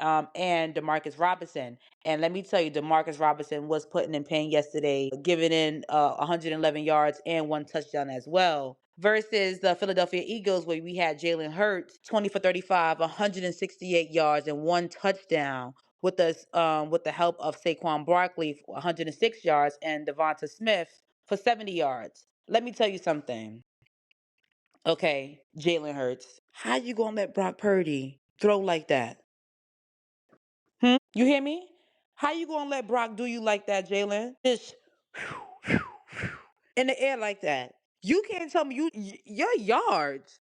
A: and Demarcus Robinson. And let me tell you, Demarcus Robinson was putting in pain yesterday, giving in 111 yards and one touchdown as well. Versus the Philadelphia Eagles, where we had Jalen Hurts, 20 for 35, 168 yards and one touchdown. With the help of Saquon Barkley, 106 yards, and Devonta Smith for 70 yards. Let me tell you something. Okay, Jalen Hurts, how you gonna let Brock Purdy throw like that? You hear me? How you gonna let Brock do you like that, Jalen? Just in the air like that. You can't tell me your yards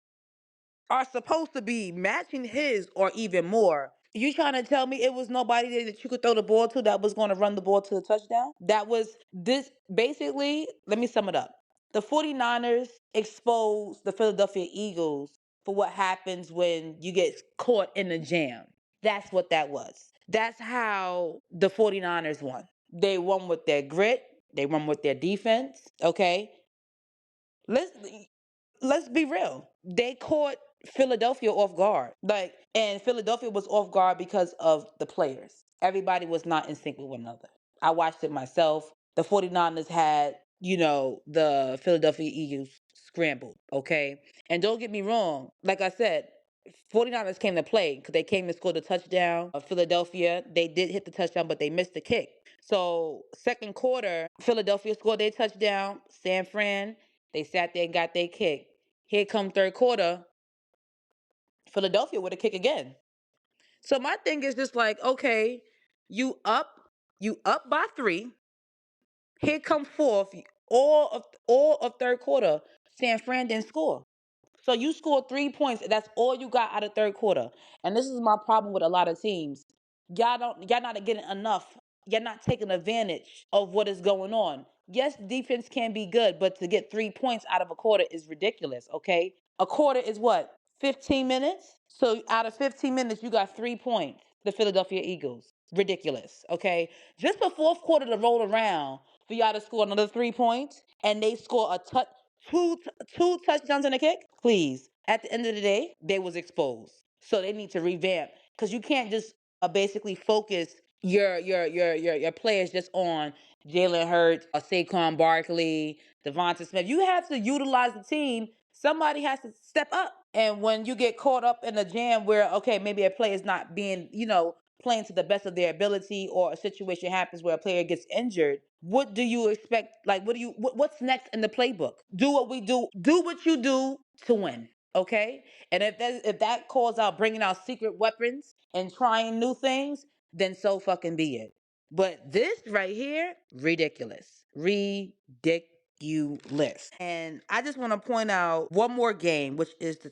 A: are supposed to be matching his or even more. You trying to tell me it was nobody there that you could throw the ball to that was going to run the ball to the touchdown? That was this basically, let me sum it up. The 49ers exposed the Philadelphia Eagles for what happens when you get caught in a jam. That's what that was. That's how the 49ers won. They won with their grit, they won with their defense, okay? Let's let's be real. They caught Philadelphia off guard. And Philadelphia was off guard because of the players. Everybody was not in sync with one another. I watched it myself. The 49ers had, the Philadelphia Eagles scrambled, okay? And don't get me wrong, like I said, 49ers came to play because they came and scored a touchdown. Philadelphia, they did hit the touchdown, but they missed the kick. So, second quarter, Philadelphia scored their touchdown. San Fran, they sat there and got their kick. Here come third quarter, Philadelphia with a kick again. So my thing is just like, okay, you up, you up by three. Here come fourth. All of third quarter, San Fran didn't score. So you scored 3 points. That's all you got out of third quarter. And this is my problem with a lot of teams. Y'all not getting enough. You're not taking advantage of what is going on. Yes, defense can be good, but to get 3 points out of a quarter is ridiculous, okay? A quarter is what? 15 minutes? So out of 15 minutes, you got 3 points. The Philadelphia Eagles. Ridiculous, okay? Just the fourth quarter to roll around for y'all to score another 3 points and they score two touchdowns and a kick. Please, at the end of the day, they was exposed, so they need to revamp because you can't just basically focus your players just on Jalen Hurts, Saquon Barkley, Devonta Smith. You have to utilize the team. Somebody has to step up. And when you get caught up in a jam where, okay, maybe a player is not being, playing to the best of their ability, or a situation happens where a player gets injured, what do you expect? Like, what's next in the playbook? Do what we do what you do to win. Okay. And if that calls out bringing out secret weapons and trying new things, then so fucking be it. But this right here, ridiculous. Ridiculous. And I just want to point out one more game, which is the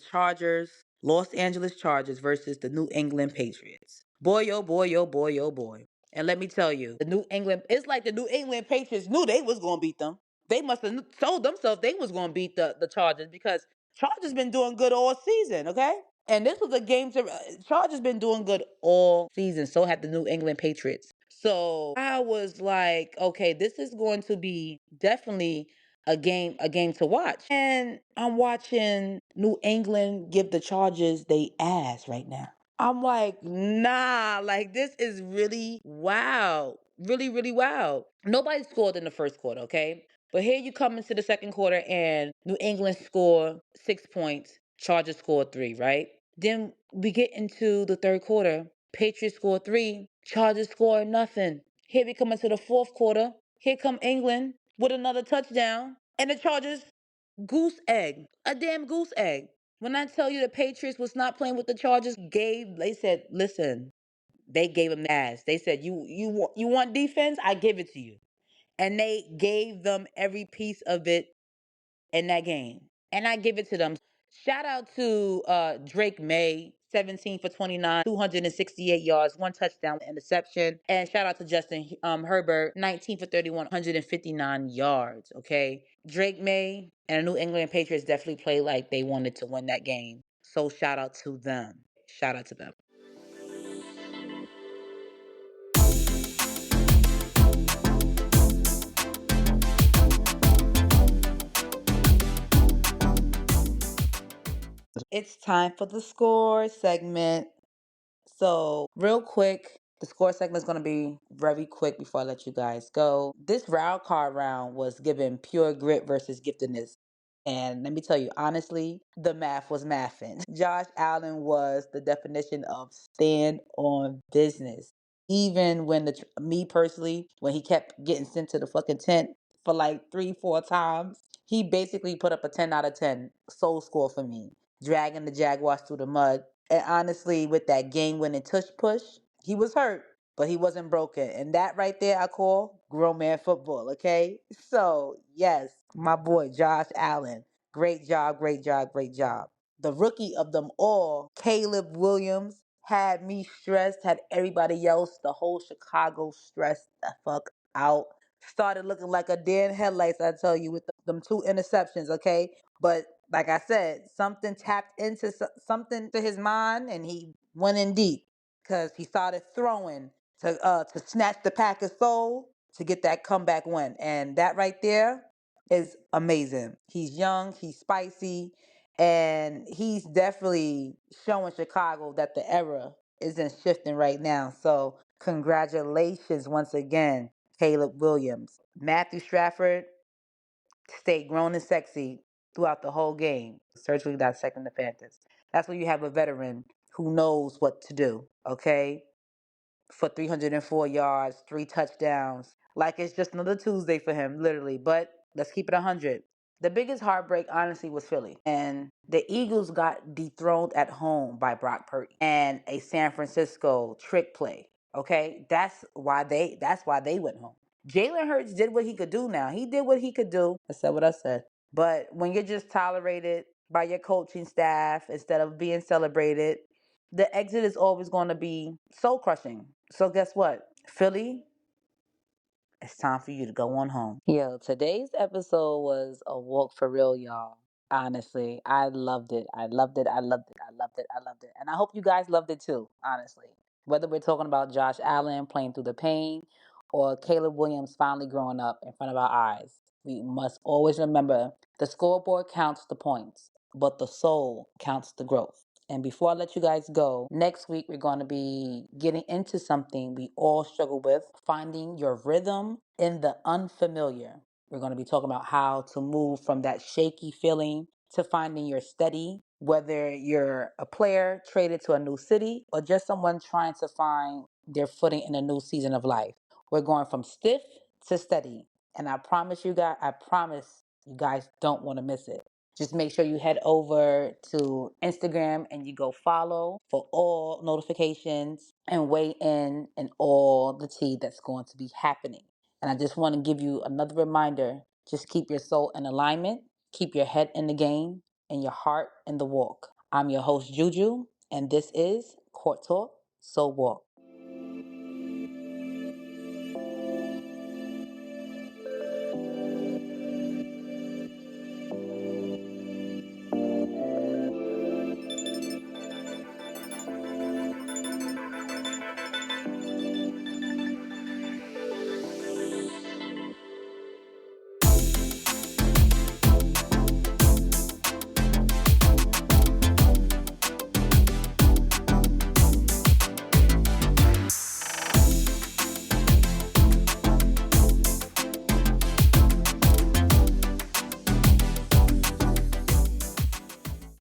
A: Los Angeles Chargers versus the New England Patriots. Boy, oh boy, oh boy, oh boy. And let me tell you, it's like the New England Patriots knew they was going to beat them. They must have told themselves they was going to beat the Chargers, because Chargers been doing good all season, okay? And this was a game to Chargers been doing good all season. So have the New England Patriots. So I was like, okay, this is going to be definitely a game to watch. And I'm watching New England give the Chargers they ass right now. I'm like, nah, like this is really wow. Really, really wow. Nobody scored in the first quarter, okay? But here you come into the second quarter and New England score 6 points, Chargers score three, right? Then we get into the third quarter. Patriots score three, Chargers score nothing. Here we come into the fourth quarter. Here come England with another touchdown. And the Chargers, goose egg. A damn goose egg. When I tell you the Patriots was not playing with the Chargers, they said, listen, they gave them ass. They said, you want defense? I give it to you. And they gave them every piece of it in that game. And I give it to them. Shout out to Drake May, 17 for 29, 268 yards, one touchdown, interception. And shout out to Justin Herbert, 19 for 31, 159 yards. Okay. Drake May and the New England Patriots definitely played like they wanted to win that game. So shout out to them. Shout out to them. It's time for the score segment. So, real quick, the score segment is going to be very quick before I let you guys go. This wild card round was given pure grit versus giftedness. And let me tell you, honestly, the math was mathing. Josh Allen was the definition of stand on business. Even when me personally, when he kept getting sent to the fucking tent for like 3, 4 times, he basically put up a 10 out of 10 soul score for me, dragging the Jaguars through the mud. And honestly, with that game winning tush push, he was hurt, but he wasn't broken. And that right there, I call grown man football, okay? So, yes, my boy, Josh Allen. Great job, great job, great job. The rookie of them all, Caleb Williams, had me stressed, had everybody else, the whole Chicago stressed the fuck out. Started looking like a deer in headlights, I tell you, with them two interceptions, okay? But like I said, something tapped into something to his mind, and he went in deep because he started throwing to snatch the Packers' soul to get that comeback win, and that right there, is amazing. He's young, he's spicy, and he's definitely showing Chicago that the era isn't shifting right now. So, congratulations once again, Caleb Williams. Matthew Stafford stayed grown and sexy throughout the whole game, surgically dissecting the Panthers. That's when you have a veteran who knows what to do, okay? For 304 yards, 3 touchdowns. Like it's just another Tuesday for him, literally. But let's keep it 100. The biggest heartbreak, honestly, was Philly. And the Eagles got dethroned at home by Brock Purdy and a San Francisco trick play. Okay? That's why they went home. Jalen Hurts did what he could do now. He did what he could do. I said what I said. But when you're just tolerated by your coaching staff instead of being celebrated, the exit is always going to be soul crushing. So guess what? Philly, it's time for you to go on home. Yo, today's episode was a walk for real, y'all. Honestly, I loved it. I loved it. I loved it. I loved it. I loved it. And I hope you guys loved it too, honestly. Whether we're talking about Josh Allen playing through the pain or Caleb Williams finally growing up in front of our eyes, we must always remember the scoreboard counts the points, but the soul counts the growth. And before I let you guys go, next week we're going to be getting into something we all struggle with, finding your rhythm in the unfamiliar. We're going to be talking about how to move from that shaky feeling to finding your steady, whether you're a player traded to a new city or just someone trying to find their footing in a new season of life. We're going from stiff to steady. And I promise you guys don't want to miss it. Just make sure you head over to Instagram and you go follow for all notifications and weigh in all the tea that's going to be happening. And I just want to give you another reminder. Just keep your soul in alignment, keep your head in the game, and your heart in the walk. I'm your host, JuJu, and this is Court Talk, So Walk.